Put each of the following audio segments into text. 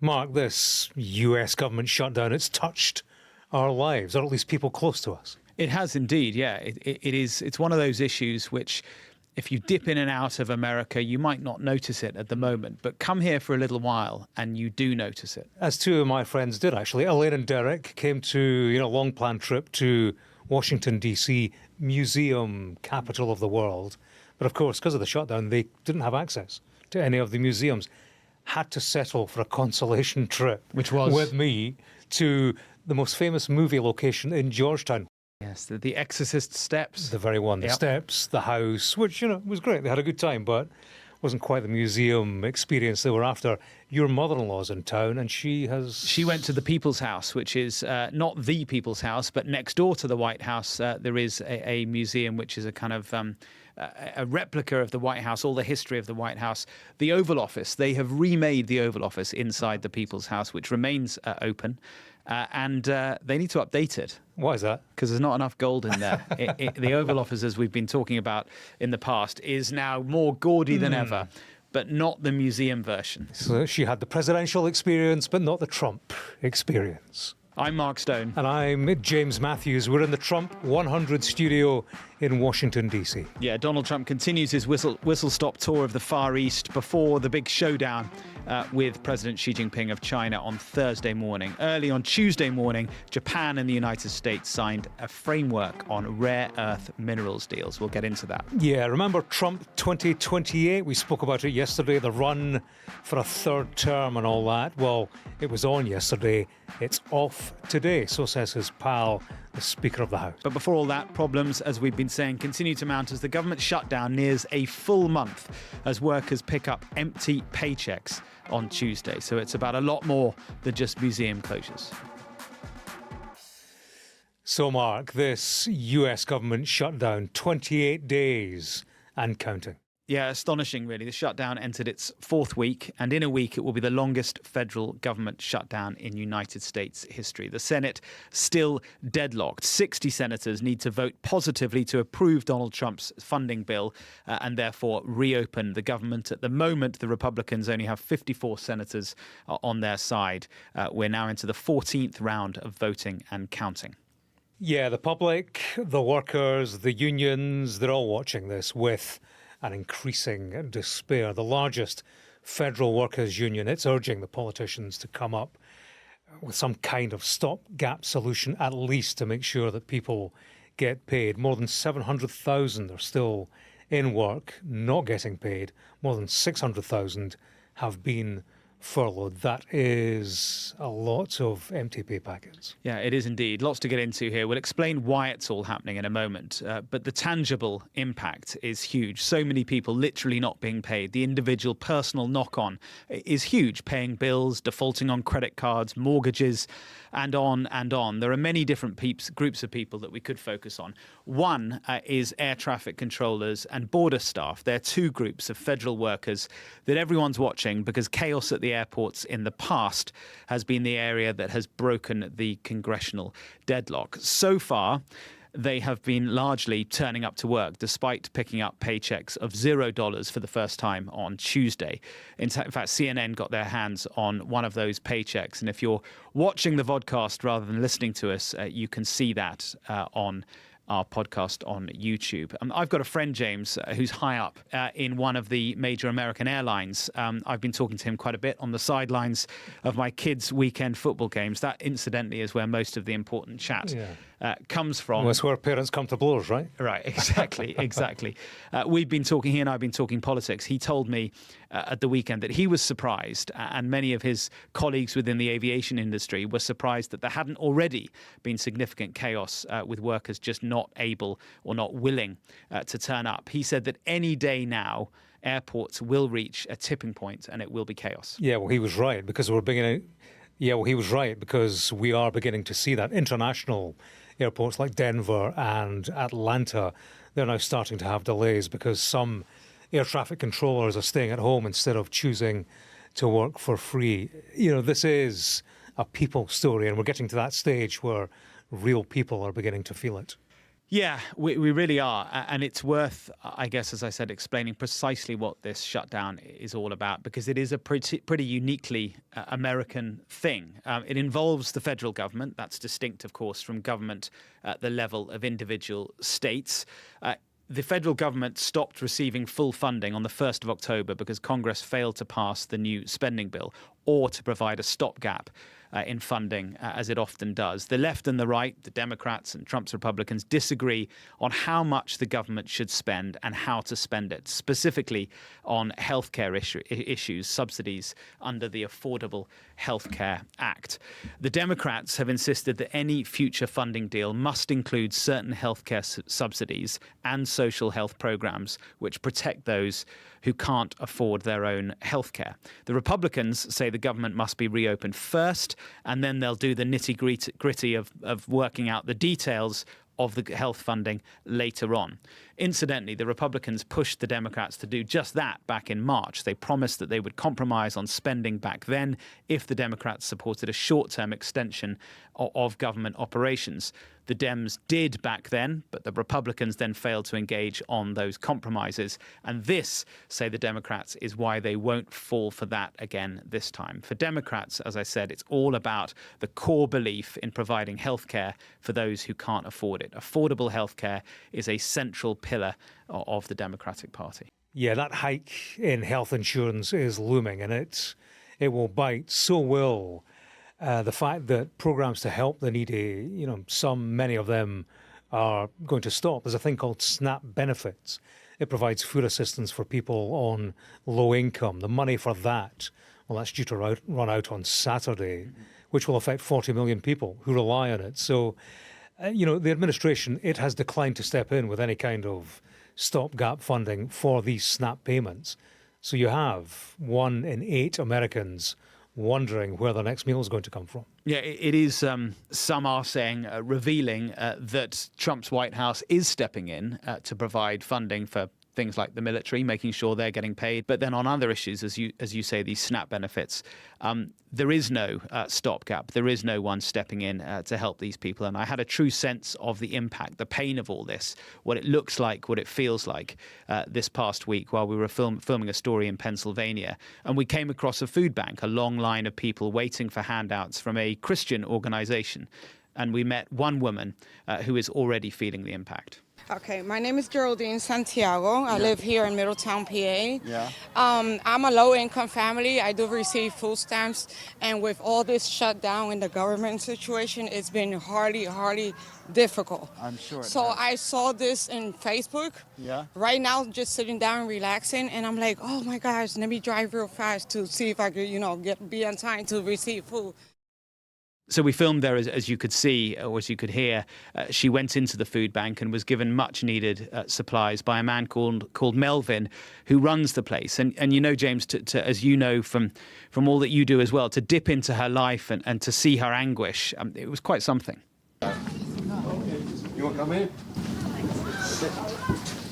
Mark, this US government shutdown, it's touched our lives, or at least people close to us. It has indeed, yeah. It is. It's one of those issues which, if you dip in and out of America, you might not notice it at the moment, but come here for a little while and you do notice it. As two of my friends did, actually. Elaine and Derek came to, a long-planned trip to Washington, D.C., museum capital of the world. But of course, because of the shutdown, they didn't have access to any of the museums. Had to settle for a consolation trip, which was with me, to the most famous movie location in Georgetown. Yes, the Exorcist steps. The very one. The steps, the house, which, was great. They had a good time, but wasn't quite the museum experience they were after. Your mother-in-law's in town, and she went to the People's House, which is not the People's House, but next door to the White House, there is a museum which is a kind of a replica of the White House, all the history of the White House. The Oval Office, they have remade the Oval Office inside the People's House, which remains open, and they need to update it. Why is that? Because there's not enough gold in there. The Oval Office, as we've been talking about in the past, is now more gaudy than ever, but not the museum version. So she had the presidential experience, but not the Trump experience. I'm Mark Stone. And I'm James Matthews. We're in the Trump 100 studio in Washington, D.C. Yeah, Donald Trump continues his whistle-stop tour of the Far East before the big showdown with President Xi Jinping of China on Thursday morning. Early on Tuesday morning, Japan and the United States signed a framework on rare earth minerals deals. We'll get into that. Yeah, remember Trump 2028? We spoke about it yesterday, the run for a third term and all that. Well, it was on yesterday. It's off today, so says his pal, the Speaker of the House. But before all that, problems, as we've been saying, continue to mount as the government shutdown nears a full month as workers pick up empty paychecks on Tuesday. So it's about a lot more than just museum closures. So, Mark, this US government shutdown, 28 days and counting. Yeah, astonishing, really. The shutdown entered its fourth week, and in a week it will be the longest federal government shutdown in United States history. The Senate still deadlocked. 60 senators need to vote positively to approve Donald Trump's funding bill and therefore reopen the government. At the moment, the Republicans only have 54 senators on their side. We're now into the 14th round of voting and counting. Yeah, the public, the workers, the unions, they're all watching this with an increasing despair. The largest federal workers' union, it's urging the politicians to come up with some kind of stopgap solution, at least to make sure that people get paid. More than 700,000 are still in work, not getting paid. More than 600,000 have been furloughed. That is a lot of empty pay packets. Yeah, it is indeed. Lots to get into here. We'll explain why it's all happening in a moment. But the tangible impact is huge. So many people literally not being paid. The individual personal knock-on is huge. Paying bills, defaulting on credit cards, mortgages, and on and on. There are many different groups of people that we could focus on. One is air traffic controllers and border staff. They're two groups of federal workers that everyone's watching because chaos at the airports in the past has been the area that has broken the congressional deadlock. So far, they have been largely turning up to work despite picking up paychecks of $0 for the first time on Tuesday. In fact, CNN got their hands on one of those paychecks. And if you're watching the vodcast rather than listening to us, you can see that on our podcast on YouTube. I've got a friend, James, who's high up in one of the major American airlines. I've been talking to him quite a bit on the sidelines of my kids' weekend football games. That, incidentally, is where most of the important chat comes from. Well, that's where parents come to blows, right? Right, exactly, exactly. He and I have been talking politics. He told me at the weekend that he was surprised, and many of his colleagues within the aviation industry were surprised that there hadn't already been significant chaos with workers just not able or not willing to turn up. He said that any day now, airports will reach a tipping point and it will be chaos. Yeah, well, he was right because we're beginning. Yeah, well, he was right because we are beginning to see that. International airports like Denver and Atlanta, they're now starting to have delays because some air traffic controllers are staying at home instead of choosing to work for free. This is a people story, and we're getting to that stage where real people are beginning to feel it. Yeah, we really are. And it's worth, I guess, as I said, explaining precisely what this shutdown is all about, because it is a pretty uniquely American thing. It involves the federal government. That's distinct, of course, from government at the level of individual states. The federal government stopped receiving full funding on the 1st of October because Congress failed to pass the new spending bill or to provide a stopgap in funding, as it often does. The left and the right, the Democrats and Trump's Republicans, disagree on how much the government should spend and how to spend it, specifically on healthcare issues, subsidies under the Affordable Healthcare Act. The Democrats have insisted that any future funding deal must include certain healthcare subsidies and social health programs which protect those who can't afford their own healthcare. The Republicans say the government must be reopened first, and then they'll do the nitty-gritty of working out the details of the health funding later on. Incidentally, the Republicans pushed the Democrats to do just that back in March. They promised that they would compromise on spending back then if the Democrats supported a short-term extension of government operations. The Dems did back then, but the Republicans then failed to engage on those compromises. And this, say the Democrats, is why they won't fall for that again this time. For Democrats, as I said, it's all about the core belief in providing healthcare for those who can't afford it. Affordable healthcare is a central pillar of the Democratic Party. Yeah, that hike in health insurance is looming, and it will bite. So will the fact that programs to help the needy, many of them are going to stop. There's a thing called SNAP benefits. It provides food assistance for people on low income. The money for that, well, that's due to run out on Saturday, which will affect 40 million people who rely on it. So, the administration, it has declined to step in with any kind of stopgap funding for these SNAP payments. So you have 1 in 8 Americans wondering where their next meal is going to come from. Yeah, it is, some are saying, revealing that Trump's White House is stepping in to provide funding for things like the military, making sure they're getting paid. But then on other issues, as you say, these SNAP benefits, there is no stopgap. There is no one stepping in to help these people. And I had a true sense of the impact, the pain of all this, what it looks like, what it feels like this past week while we were filming a story in Pennsylvania. And we came across a food bank, a long line of people waiting for handouts from a Christian organization. And we met one woman who is already feeling the impact. Okay, my name is Geraldine Santiago. I live here in Middletown, PA. Yeah. I'm a low-income family. I do receive food stamps, and with all this shutdown in the government situation, it's been hardly difficult. I'm sure. So I saw this in Facebook. Yeah. Right now, just sitting down, relaxing, and I'm like, oh my gosh, let me drive real fast to see if I could, be on time to receive food. So we filmed there, as you could see, or as you could hear. She went into the food bank and was given much needed supplies by a man called Melvin, who runs the place. And James, to as you know from all that you do as well, to dip into her life and to see her anguish, it was quite something. You want to come in?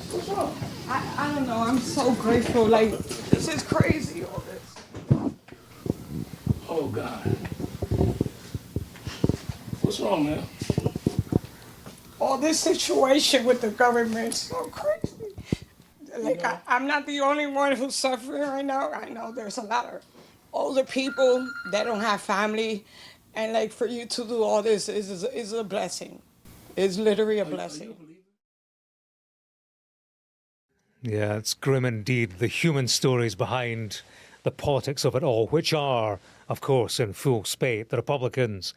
What's wrong? I don't know. I'm so grateful. Like, this is crazy, all this. Oh, God. What's wrong, man? All this situation with the government is so crazy. Like, I'm not the only one who's suffering right now. I know there's a lot of older people that don't have family. And, like, for you to do all this is a blessing. It's literally a blessing. Yeah, it's grim indeed. The human stories behind the politics of it all, which are, of course, in full spate. The Republicans,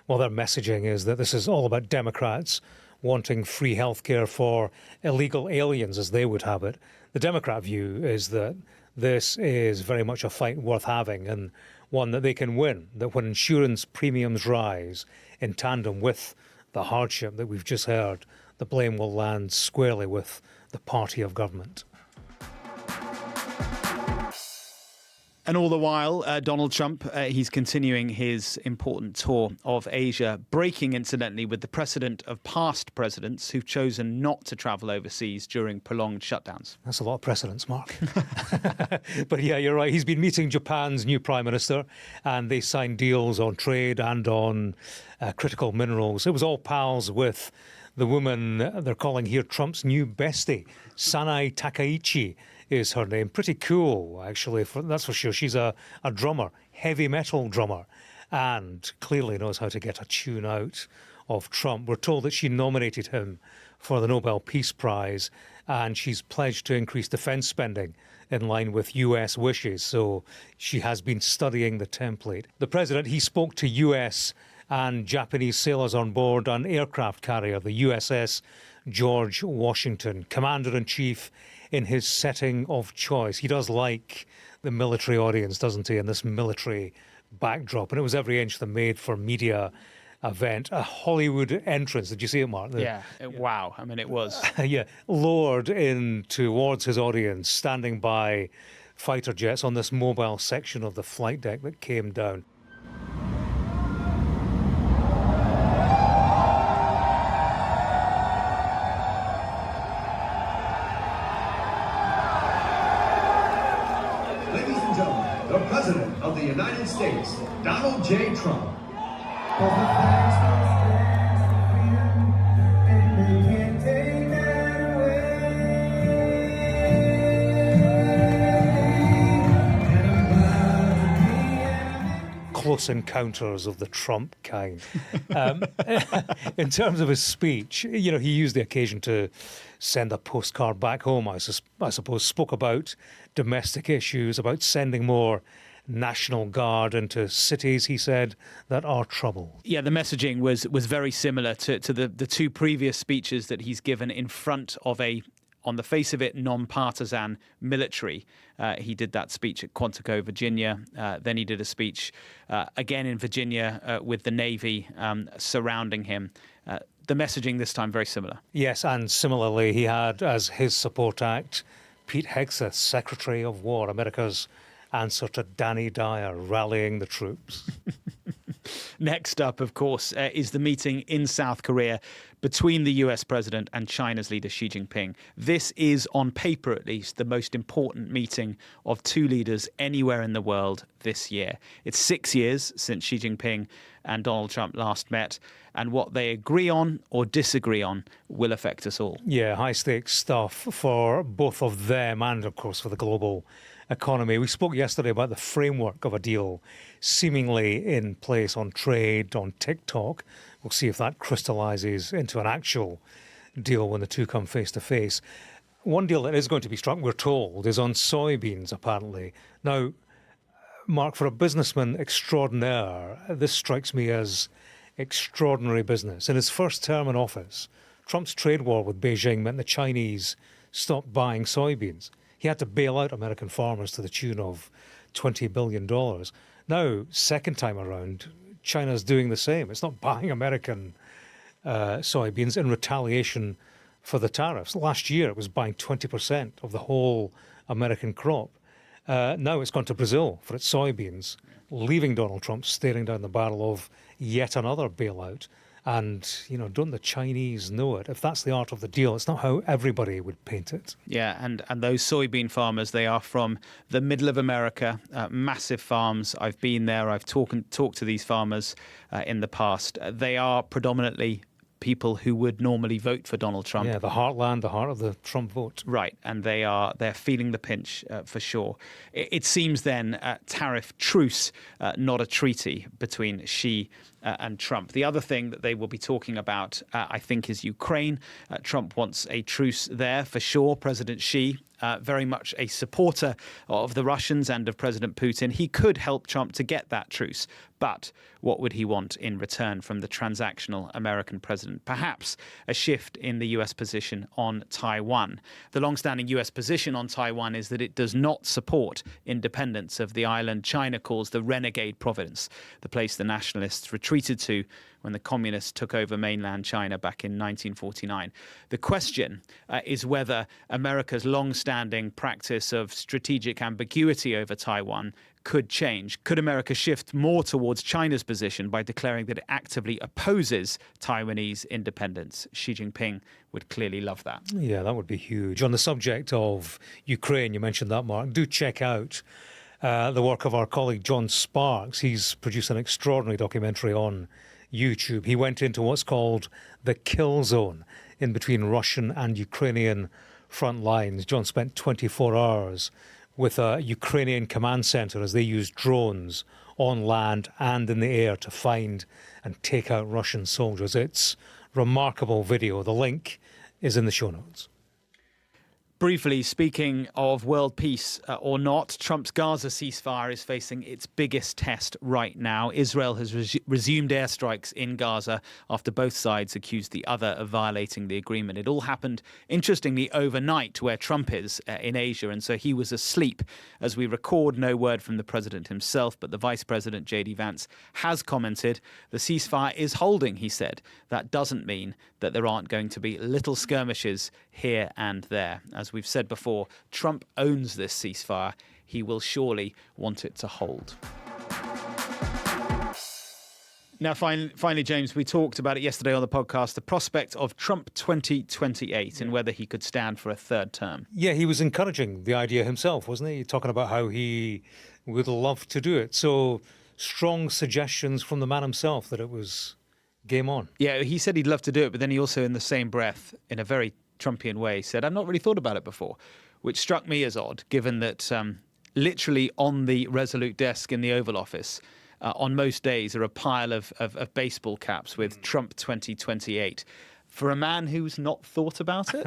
well, their messaging is that this is all about Democrats wanting free healthcare for illegal aliens, as they would have it. The Democrat view is that this is very much a fight worth having and one that they can win, that when insurance premiums rise in tandem with the hardship that we've just heard, the blame will land squarely with the party of government. And all the while, Donald Trump, he's continuing his important tour of Asia, breaking, incidentally, with the precedent of past presidents who've chosen not to travel overseas during prolonged shutdowns. That's a lot of precedents, Mark. But yeah, you're right. He's been meeting Japan's new prime minister, and they signed deals on trade and on critical minerals. It was all pals with The woman they're calling here Trump's new bestie, Sanai Takaichi, is her name. Pretty cool, actually, that's for sure. She's a drummer, heavy metal drummer, and clearly knows how to get a tune out of Trump. We're told that she nominated him for the Nobel Peace Prize, and she's pledged to increase defence spending in line with US wishes. So she has been studying the template. The president, he spoke to US and Japanese sailors on board an aircraft carrier, the USS George Washington, commander-in-chief in his setting of choice. He does like the military audience, doesn't he, in this military backdrop. And it was every inch the made-for-media event, a Hollywood entrance. Did you see it, Mark? Wow. I mean, it was. Yeah, lowered in towards his audience, standing by fighter jets on this mobile section of the flight deck that came down. Ladies and gentlemen, the President of the United States, Donald J. Trump. Close encounters of the Trump kind. In terms of his speech, he used the occasion to send a postcard back home, I suppose, spoke about domestic issues, about sending more National Guard into cities, he said, that are troubled. Yeah, the messaging was very similar to the two previous speeches that he's given in front of on the face of it, non-partisan military. He did that speech at Quantico, Virginia. Then he did a speech again in Virginia with the Navy surrounding him. The messaging this time very similar. Yes, and similarly, he had as his support act Pete Hegseth, Secretary of War, America's answer to Danny Dyer, rallying the troops. Next up, of course, is the meeting in South Korea between the US president and China's leader Xi Jinping. This is, on paper at least, the most important meeting of two leaders anywhere in the world this year. It's 6 years since Xi Jinping and Donald Trump last met, and what they agree on or disagree on will affect us all. Yeah, high-stakes stuff for both of them and, of course, for the global economy. We spoke yesterday about the framework of a deal seemingly in place on trade, on TikTok. We'll see if that crystallises into an actual deal when the two come face to face. One deal that is going to be struck, we're told, is on soybeans, apparently. Now, Mark, for a businessman extraordinaire, this strikes me as extraordinary business. In his first term in office, Trump's trade war with Beijing meant the Chinese stopped buying soybeans. He had to bail out American farmers to the tune of $20 billion. Now, second time around, China's doing the same. It's not buying American soybeans in retaliation for the tariffs. Last year, it was buying 20% of the whole American crop. Now it's gone to Brazil for its soybeans, leaving Donald Trump staring down the barrel of yet another bailout. And, don't the Chinese know it? If that's the art of the deal, it's not how everybody would paint it. Yeah, and those soybean farmers, they are from the middle of America, massive farms. I've been there. I've talked to these farmers in the past. They are predominantly people who would normally vote for Donald Trump. Yeah, the heartland, the heart of the Trump vote. Right, and they're feeling the pinch for sure. It seems then a tariff truce, not a treaty between Xi and Trump. The other thing that they will be talking about, I think, is Ukraine. Trump wants a truce there for sure. President Xi, very much a supporter of the Russians and of President Putin. He could help Trump to get that truce. But what would he want in return from the transactional American president? Perhaps a shift in the US position on Taiwan. The long-standing US position on Taiwan is that it does not support independence of the island China calls the renegade province, the place the nationalists retreated to when the communists took over mainland China back in 1949. The question is whether America's long-standing practice of strategic ambiguity over Taiwan could change. Could America shift more towards China's position by declaring that it actively opposes Taiwanese independence? Xi Jinping would clearly love that. Yeah, that would be huge. On the subject of Ukraine, you mentioned that, Mark. Do check out the work of our colleague John Sparks. He's produced an extraordinary documentary on YouTube. He went into what's called the kill zone in between Russian and Ukrainian front lines. John spent 24 hours with a Ukrainian command center as they used drones on land and in the air to find and take out Russian soldiers. It's remarkable video. The link is in the show notes. Briefly, speaking of world peace or not, Trump's Gaza ceasefire is facing its biggest test right now. Israel has resumed airstrikes in Gaza after both sides accused the other of violating the agreement. It all happened, interestingly, overnight where Trump is in Asia, and so he was asleep. As we record, no word from the president himself, but the vice president, J.D. Vance, has commented the ceasefire is holding, he said. That doesn't mean that there aren't going to be little skirmishes here and there. As we've said before, Trump owns this ceasefire. He will surely want it to hold. Now, finally, James, we talked about it yesterday on the podcast, the prospect of Trump 2028 and whether he could stand for a third term. Yeah, he was encouraging the idea himself, wasn't he? Talking about how he would love to do it. So strong suggestions from the man himself that it was game on. Yeah, he said he'd love to do it, but then he also, in the same breath, in a very Trumpian way, said, I've not really thought about it before, which struck me as odd, given that literally on the Resolute desk in the Oval Office, on most days, are a pile of baseball caps with Trump 2028. For a man who's not thought about it?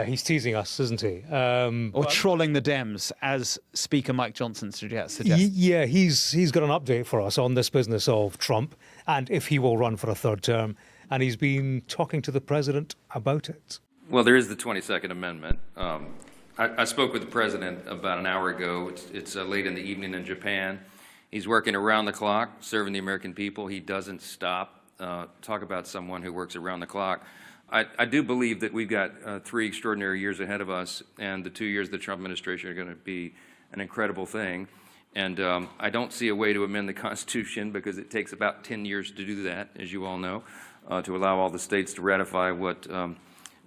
He's teasing us, isn't he? Or trolling the Dems, as Speaker Mike Johnson suggests. Yeah, he's got an update for us on this business of Trump and if he will run for a third term. And he's been talking to the president about it. Well, there is the 22nd Amendment. I spoke with the president about an hour ago. It's late in the evening in Japan. He's working around the clock, serving the American people. He doesn't stop. Talk about someone who works around the clock. I do believe that we've got 3 extraordinary years ahead of us, and the 2 years of the Trump administration are going to be an incredible thing. And I don't see a way to amend the Constitution because it takes about 10 years to do that, as you all know, to allow all the states to ratify what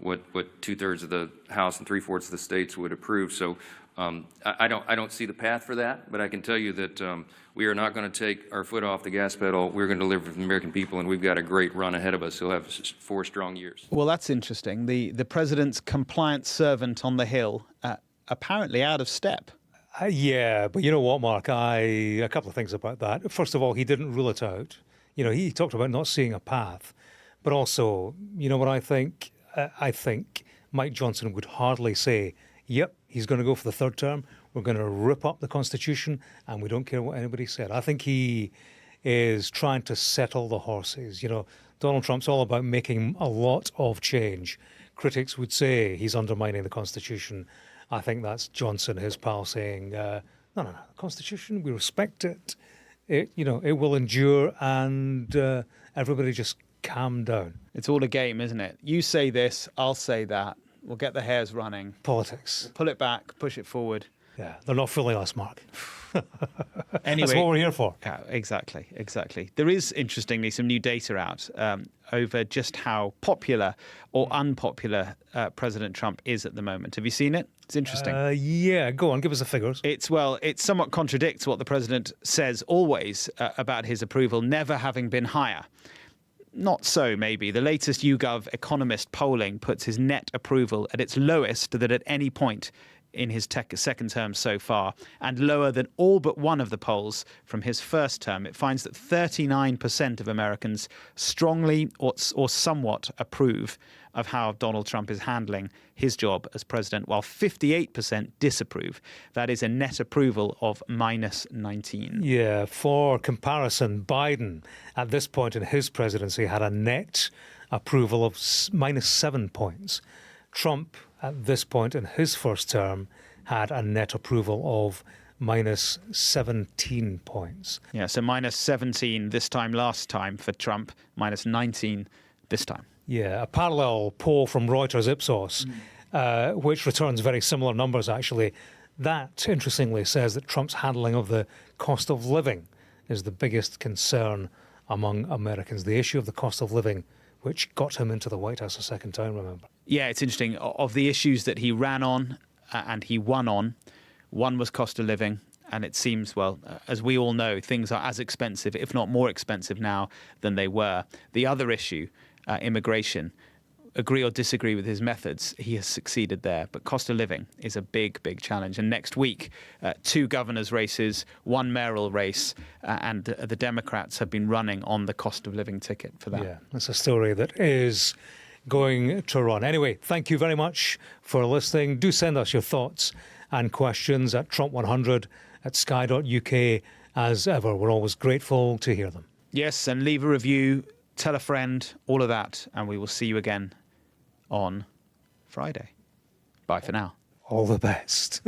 2/3 of the House and 3/4 of the states would approve. So I don't see the path for that, but I can tell you that we are not going to take our foot off the gas pedal. We're going to deliver for the American people, and we've got a great run ahead of us. He'll have 4 strong years. Well, that's interesting. The president's compliance servant on the Hill, apparently out of step. Yeah, but you know what, Mark? A couple of things about that. First of all, he didn't rule it out. He talked about not seeing a path, but also, you know what I think? I think Mike Johnson would hardly say, yep, he's going to go for the third term. We're going to rip up the Constitution, and we don't care what anybody said. I think he is trying to settle the horses. Donald Trump's all about making a lot of change. Critics would say he's undermining the Constitution. I think that's Johnson, his pal, saying, no, the Constitution, we respect it. It will endure, and everybody just calm down. It's all a game, isn't it? You say this, I'll say that. We'll get the hairs running. Politics. We'll pull it back, push it forward. Yeah, they're not fooling us, Mark. Anyway, that's what we're here for. Yeah, exactly. There is, interestingly, some new data out over just how popular or unpopular President Trump is at the moment. Have you seen it? It's interesting. Yeah, go on, give us the figures. It somewhat contradicts what the president says always about his approval never having been higher. Not so, maybe. The latest YouGov Economist polling puts his net approval at its lowest that at any point in his second term so far, and lower than all but one of the polls from his first term. It finds that 39% of Americans strongly or somewhat approve of how Donald Trump is handling his job as president, while 58% disapprove. That is a net approval of -19. Yeah, for comparison, Biden at this point in his presidency had a net approval of -7 points. Trump at this point in his first term had a net approval of -17 points. Yeah, so -17 this time last time for Trump, -19 this time. Yeah, a parallel poll from Reuters Ipsos, which returns very similar numbers, actually. That, interestingly, says that Trump's handling of the cost of living is the biggest concern among Americans. The issue of the cost of living, which got him into the White House a second time, remember? Yeah, it's interesting. Of the issues that he ran on and he won on, one was cost of living And it seems, well, as we all know, things are as expensive, if not more expensive now than they were. The other issue, immigration, agree or disagree with his methods, he has succeeded there. But cost of living is a big, big challenge. And next week, 2 governors' races, 1 mayoral race, and the Democrats have been running on the cost of living ticket for that. Yeah, it's a story that is going to run. Anyway, thank you very much for listening. Do send us your thoughts and questions at Trump100 at sky.uk. As ever, we're always grateful to hear them. Yes, and leave a review, tell a friend, all of that, and we will see you again on Friday. Bye for now. All the best.